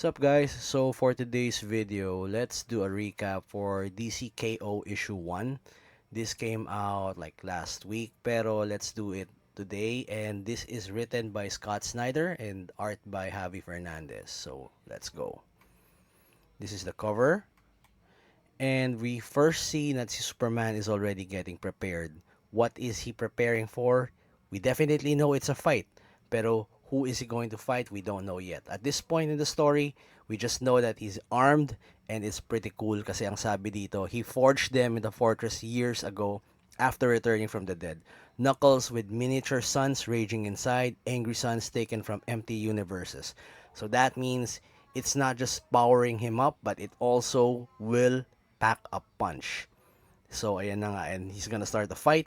What's up guys? So for today's video, let's do a recap for DCKO issue 1. This came out like last week, pero let's do it today, and this is written by Scott Snyder and art by Javi Fernandez. So let's go. This is the cover, and we first see that si Superman is already getting prepared. What is he preparing for? We definitely know it's a fight, pero who is he going to fight? We don't know yet. At this point in the story, we just know that he's armed, and it's pretty cool kasi ang sabi dito, he forged them in the fortress years ago after returning from the dead. Knuckles with miniature suns raging inside, angry suns taken from empty universes. So that means it's not just powering him up, but it also will pack a punch. So ayan na nga, and he's gonna start the fight,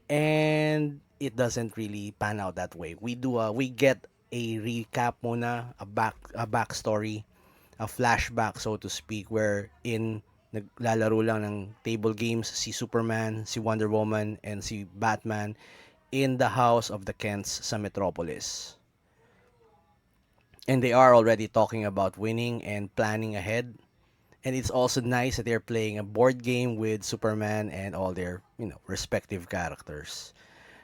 and it doesn't really pan out that way. We get a recap muna, a backstory, a flashback so to speak, where in naglalaro lang ng table games si Superman, si Wonder Woman, and si Batman in the house of the Kents sa Metropolis. And they are already talking about winning and planning ahead. And it's also nice that they're playing a board game with Superman and all their, respective characters.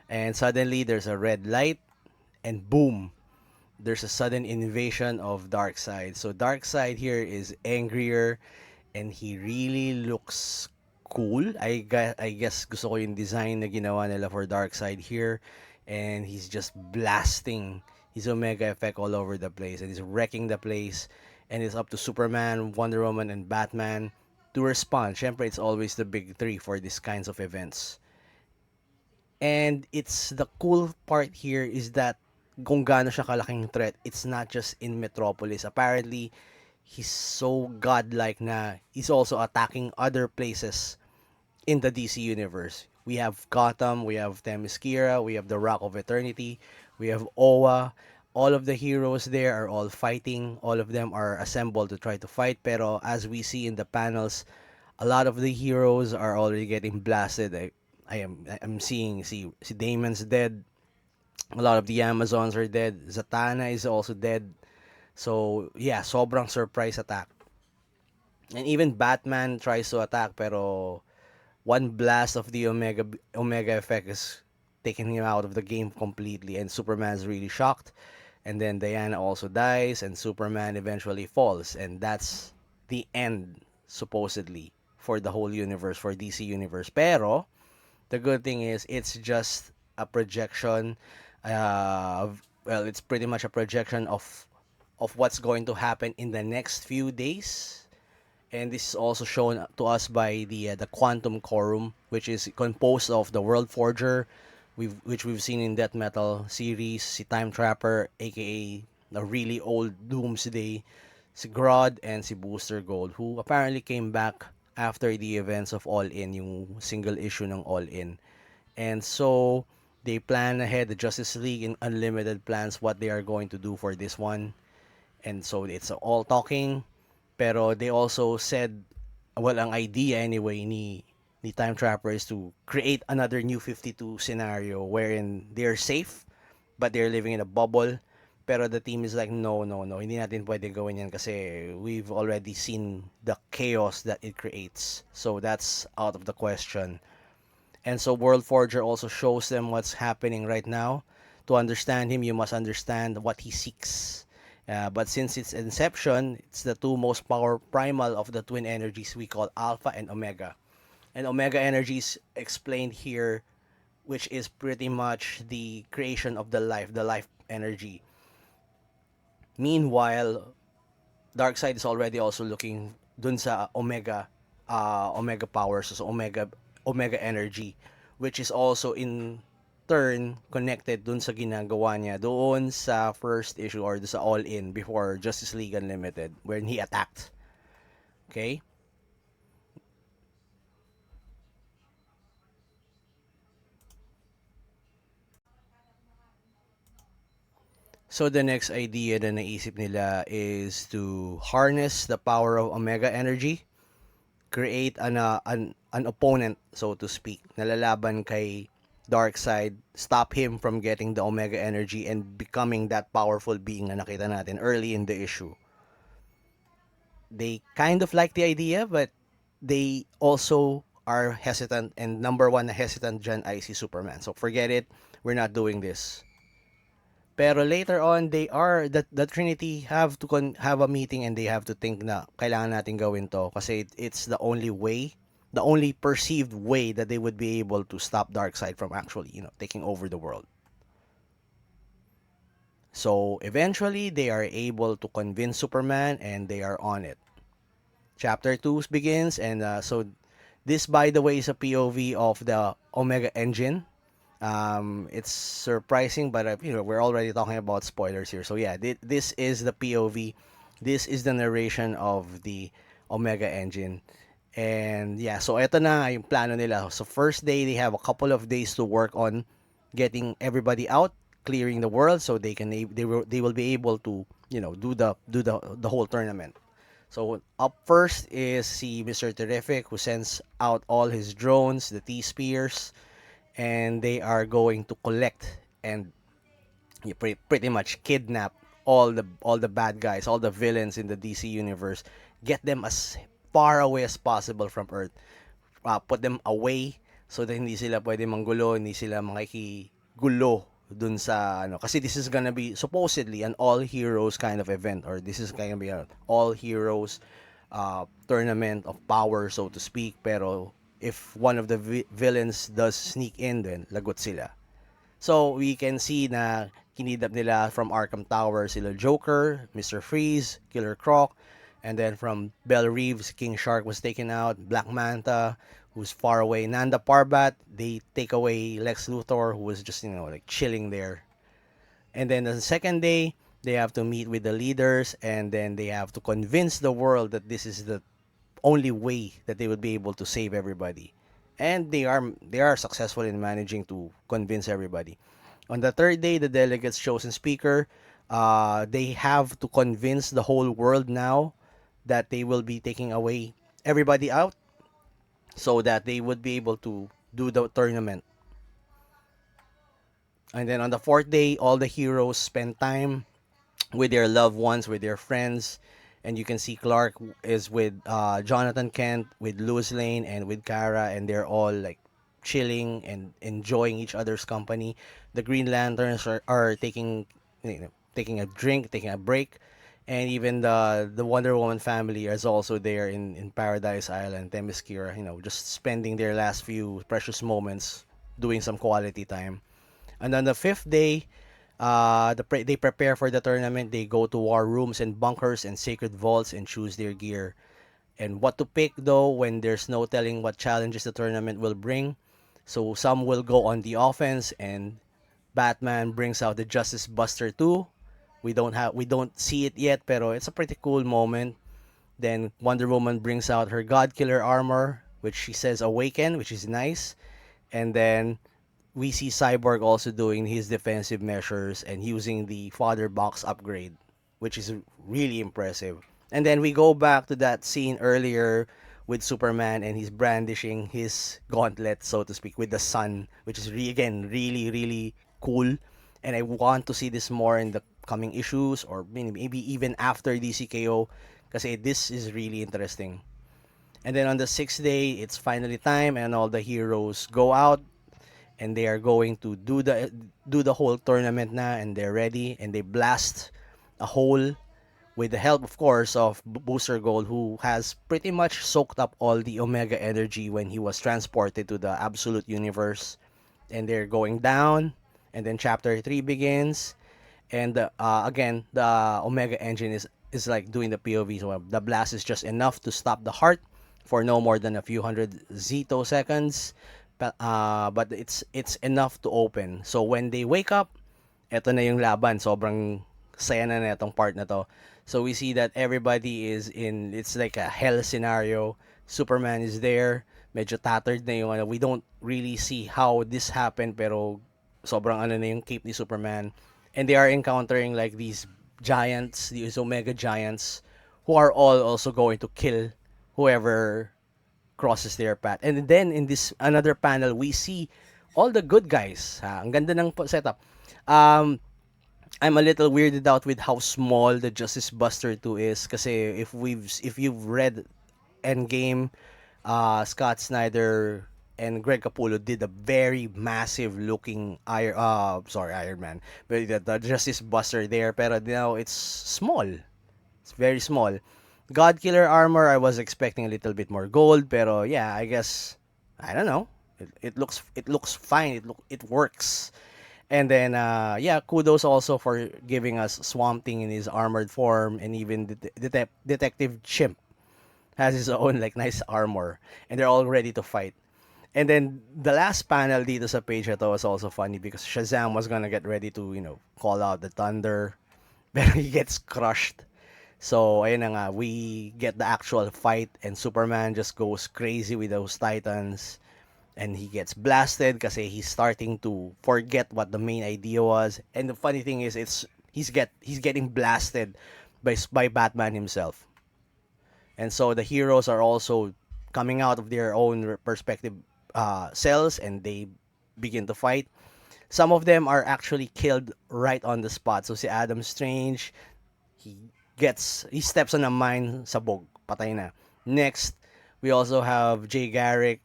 And suddenly there's a red light, and boom, there's a sudden invasion of Darkseid. So Darkseid here is angrier, and he really looks cool. I guess gusto ko yung design na ginawa nila for Darkseid here, and he's just blasting his Omega effect all over the place, and he's wrecking the place, and it's up to Superman, Wonder Woman, and Batman to respond. Syempre, it's always the big three for these kinds of events. And it's the cool part here is that kung gaano siya kalaking threat, it's not just in Metropolis. Apparently, he's so godlike na he's also attacking other places in the DC universe. We have Gotham, we have Themyscira, we have the Rock of Eternity, we have Oa. All of the heroes there are all fighting. All of them are assembled to try to fight. Pero as we see in the panels, a lot of the heroes are already getting blasted. I'm seeing si Damon's dead. A lot of the Amazons are dead. Zatanna is also dead. So yeah, sobrang surprise attack. And even Batman tries to attack, pero one blast of the Omega effect is taking him out of the game completely, and Superman's really shocked. And then Diana also dies, and Superman eventually falls, and that's the end supposedly for the whole universe, for DC universe. Pero the good thing is it's just a projection. Well, it's pretty much a projection of what's going to happen in the next few days, and this is also shown to us by the Quantum Quorum, which is composed of the World Forger, which we've seen in Death Metal series, si Time Trapper, aka the really old Doomsday, si Grodd, and si Booster Gold, who apparently came back after the events of All In, yung single issue ng All In. And so they plan ahead, the Justice League in Unlimited plans what they are going to do for this one. And so it's all talking, pero they also said, well, ang idea anyway ni Time Trapper is to create another New 52 scenario wherein they're safe, but they're living in a bubble. Pero the team is like, no, no, no, hindi natin pwede gawin yan kasi we've already seen the chaos that it creates. So that's out of the question. And so World Forger also shows them what's happening right now. To understand him, you must understand what he seeks. But since its inception, it's the two most power primal of the twin energies we call Alpha and Omega. And Omega energies explained here, which is pretty much the creation of the life energy. Meanwhile, Darkseid is already also looking dun sa Omega powers, so Omega energy, which is also in turn connected dun sa ginagawa niya doon sa first issue or sa All In before Justice League Unlimited when he attacked. Okay? So the next idea na naisip nila is to harness the power of Omega energy, create an opponent, so to speak, na lalaban kay Darkseid, stop him from getting the Omega energy and becoming that powerful being na nakita natin early in the issue. they kind of like the idea, but they also are hesitant, and number one na hesitant dyan ay si Superman. So forget it, we're not doing this. Pero later on, they are the Trinity have to have a meeting, and they have to think na kailangan natin gawin to kasi it's the only way, the only perceived way that they would be able to stop Darkseid from actually, taking over the world. So eventually, they are able to convince Superman, and they are on it. Chapter 2 begins, and so this, by the way, is a POV of the Omega engine. It's surprising, but we're already talking about spoilers here. So yeah, this is the POV. This is the narration of the Omega engine. And yeah, so eto na yung plano nila. So first day, they have a couple of days to work on getting everybody out, clearing the world, so they will be able to do the whole tournament. So up first is see Mr. Terrific, who sends out all his drones, the T-Spears, and they are going to collect and pretty much kidnap all the bad guys, all the villains in the DC universe, get them as far away as possible from Earth, put them away so that hindi sila pwede manggulo, hindi sila makikigulo dun sa ano, kasi this is gonna be supposedly an all heroes kind of event, or this is gonna be an all heroes tournament of power, so to speak. Pero if one of the villains does sneak in, then lagot sila. So we can see na kinidnap nila from Arkham Tower sila Joker, Mr. Freeze, Killer Croc, and then from Belle Reeves, King Shark was taken out, Black Manta, who's far away, Nanda Parbat, they take away Lex Luthor, who was just, like chilling there. And then the second day, they have to meet with the leaders, and then they have to convince the world that this is the only way that they would be able to save everybody. And they are successful in managing to convince everybody. On the third day, the delegates chosen speaker. They have to convince the whole world now that they will be taking away everybody out, so that they would be able to do the tournament. And then on the fourth day, all the heroes spend time with their loved ones, with their friends. And you can see Clark is with Jonathan Kent, with Lois Lane, and with Kara, and they're all like chilling and enjoying each other's company. The Green Lanterns are taking a drink, taking a break, and even the Wonder Woman family is also there in Paradise Island, Themyscira, just spending their last few precious moments doing some quality time. And on the fifth day, they prepare for the tournament. They go to war rooms and bunkers and sacred vaults and choose their gear. And what to pick though, when there's no telling what challenges the tournament will bring. So some will go on the offense, and Batman brings out the Justice Buster 2. We don't see it yet, pero it's a pretty cool moment. Then Wonder Woman brings out her God Killer armor, which she says awaken, which is nice. And then we see Cyborg also doing his defensive measures and using the fodder box upgrade, which is really impressive. And then we go back to that scene earlier with Superman, and he's brandishing his gauntlet, so to speak, with the sun, which is again really really cool. And I want to see this more in the coming issues, or maybe even after DCKO, because this is really interesting. And then on the sixth day, it's finally time, and all the heroes go out, and they are going to do the whole tournament na, and they're ready, and they blast a hole with the help, of course, of Booster Gold, who has pretty much soaked up all the Omega energy when he was transported to the Absolute Universe. And they're going down, and then Chapter 3 begins, and again, the Omega engine is like doing the POV, so the blast is just enough to stop the heart for no more than a few hundred seconds. But it's enough to open. So when they wake up, eto na yung laban. Sobrang saya na itong part na to. So we see that everybody is in, it's like a hell scenario. Superman is there. Medyo tattered na yung ano. We don't really see how this happened, pero sobrang ano na yung cape ni Superman. And they are encountering like these giants, these Omega giants, who are all also going to kill whoever crosses their path. And then in this another panel, we see all the good guys. Ha? Ang ganda ng setup. Um, I'm a little weirded out with how small the Justice Buster 2 is kasi if you've read Endgame, Scott Snyder and Greg Capullo did a very massive looking Iron Man, but the Justice Buster there, pero now it's small. It's very small. God Killer armor, I was expecting a little bit more gold, pero yeah, I guess I don't know. It looks fine. It works. And then yeah, kudos also for giving us Swamp Thing in his armored form, and even Detective Chimp has his own like nice armor, and they're all ready to fight. And then the last panel dito sa page ito was also funny because Shazam was gonna get ready to, call out the thunder, but he gets crushed. So, ayun na nga, we get the actual fight and Superman just goes crazy with those Titans and he gets blasted kasi he's starting to forget what the main idea was. And the funny thing is he's getting blasted by Batman himself. And so the heroes are also coming out of their own perspective cells and they begin to fight. Some of them are actually killed right on the spot. So si Adam Strange, he he steps on a mine, sabog, patay na. Next, we also have Jay Garrick,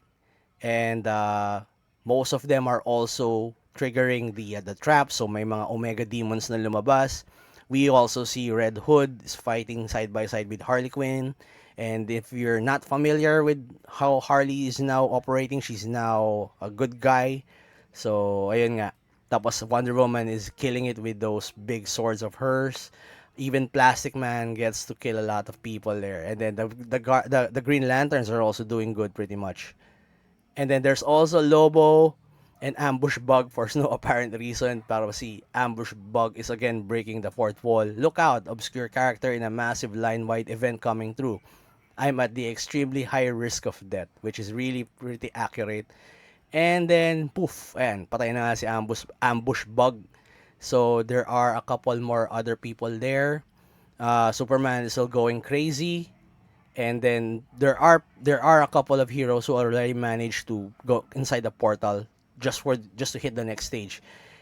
and most of them are also triggering the trap. So may mga Omega Demons na lumabas. We also see Red Hood is fighting side by side with Harley Quinn. And if you're not familiar with how Harley is now operating, she's now a good guy. So, ayun nga. Tapos Wonder Woman is killing it with those big swords of hers. Even Plastic Man gets to kill a lot of people there. And then the Green Lanterns are also doing good pretty much. And then there's also Lobo and Ambush Bug for no apparent reason. Pero si Ambush Bug is again breaking the fourth wall. Look out, obscure character in a massive line-wide event coming through. I'm at the extremely high risk of death, which is really pretty accurate. And then, poof, ayan, patay na nga si Ambush Bug. So, there are a couple more other people there. Superman is still going crazy. And then there are a couple of heroes who already managed to go inside the portal just to hit the next stage.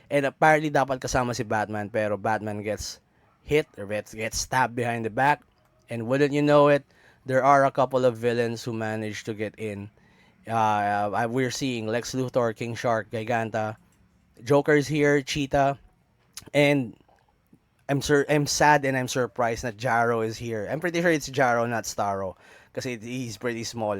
And apparently dapat kasama si Batman pero Batman gets hit or gets stabbed behind the back. And wouldn't you know it, there are a couple of villains who managed to get in. We're seeing Lex Luthor, King Shark, Giganta, Joker's here, Cheetah, and I'm sad and I'm surprised that Jarro is here. I'm pretty sure it's Jarro, not Starro, kasi he's pretty small.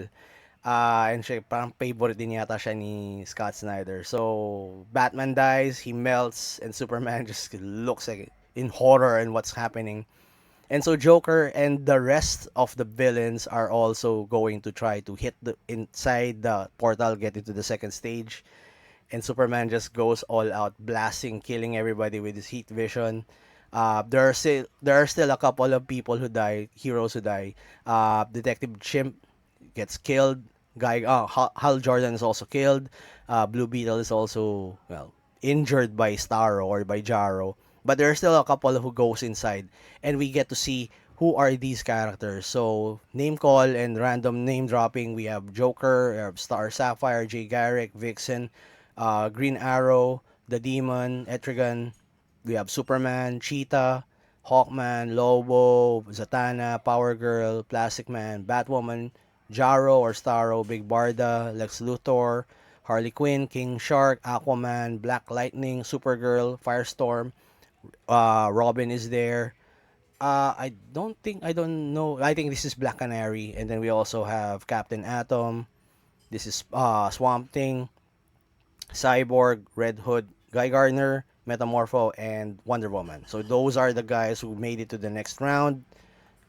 And siya, parang favorite din yata siya ni Scott Snyder. So, Batman dies, he melts, and Superman just looks like in horror and what's happening. And so Joker and the rest of the villains are also going to try to hit the inside the portal, get into the second stage. And Superman just goes all out, blasting, killing everybody with his heat vision. There are still a couple of people who die, heroes who die. Detective Chimp gets killed. Hal Jordan is also killed. Blue Beetle is also injured by Starro or by Jarro. But there are still a couple who goes inside, and we get to see who are these characters. So name call and random name dropping. We have Joker, we have Star Sapphire, Jay Garrick, Vixen, Green Arrow, the Demon, Etrigan. We have Superman, Cheetah, Hawkman, Lobo, Zatanna, Power Girl, Plastic Man, Batwoman, Jarro or Starro, Big Barda, Lex Luthor, Harley Quinn, King Shark, Aquaman, Black Lightning, Supergirl, Firestorm, Robin is there. I don't know. I think this is Black Canary, and then we also have Captain Atom. This is Swamp Thing, Cyborg, Red Hood, Guy Gardner, Metamorpho, and Wonder Woman. So those are the guys who made it to the next round.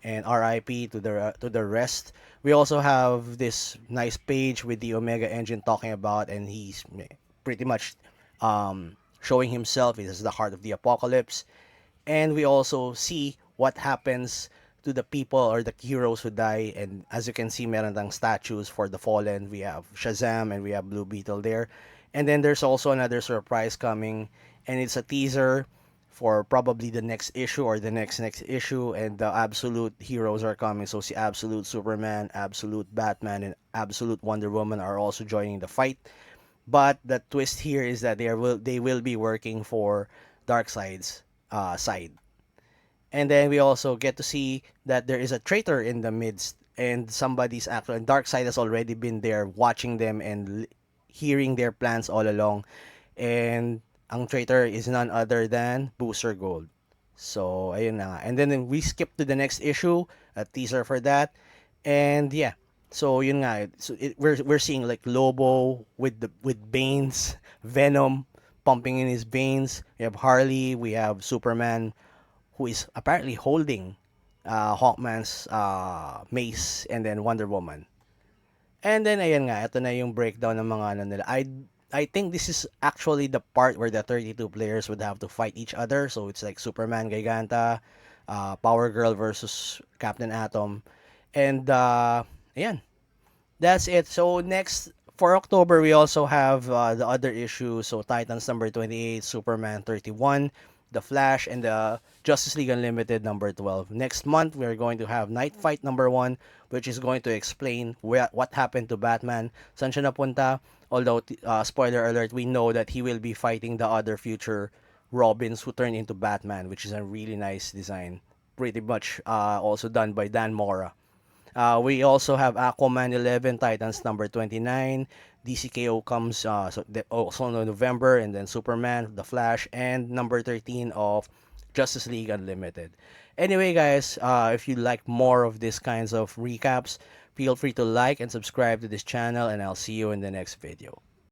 And RIP to the rest. We also have this nice page with the Omega engine talking about, and he's pretty much showing himself as the heart of the apocalypse. And we also see what happens to the people or the heroes who die. And as you can see, meron tang statues for the fallen. We have Shazam and we have Blue Beetle there. And then there's also another surprise coming, and it's a teaser for probably the next issue or the next issue, and the absolute heroes are coming. So see absolute Superman, absolute Batman, and absolute Wonder Woman are also joining the fight. But the twist here is that they will be working for Darkseid's side. And then we also get to see that there is a traitor in the midst, and somebody's actually Darkseid has already been there watching them and hearing their plans all along. And ang traitor is none other than Booster Gold. So ayun na nga. And then we skip to the next issue, a teaser for that. And yeah. So yun nga, we're seeing like Lobo with Bane's Venom pumping in his veins. We have Harley, we have Superman who is apparently holding Hawkman's mace, and then Wonder Woman. And then ayan nga, ito na yung breakdown ng mga ano nila. I think this is actually the part where the 32 players would have to fight each other. So it's like Superman, Giganta, Power Girl versus Captain Atom. And ayan, that's it. So next for October, we also have the other issues. So Titans number 28, Superman 31, The Flash, and the Justice League Unlimited number 12. Next month, we're going to have Night Fight number 1, which is going to explain what happened to Batman, saan siya napunta. Although, spoiler alert, we know that he will be fighting the other future Robins who turn into Batman, which is a really nice design. Pretty much also done by Dan Mora. We also have Aquaman 11, Titans number 29. DCKO comes also in November, and then Superman, The Flash, and number 13 of Justice League Unlimited. Anyway, guys, if you like more of these kinds of recaps, feel free to like and subscribe to this channel, and I'll see you in the next video.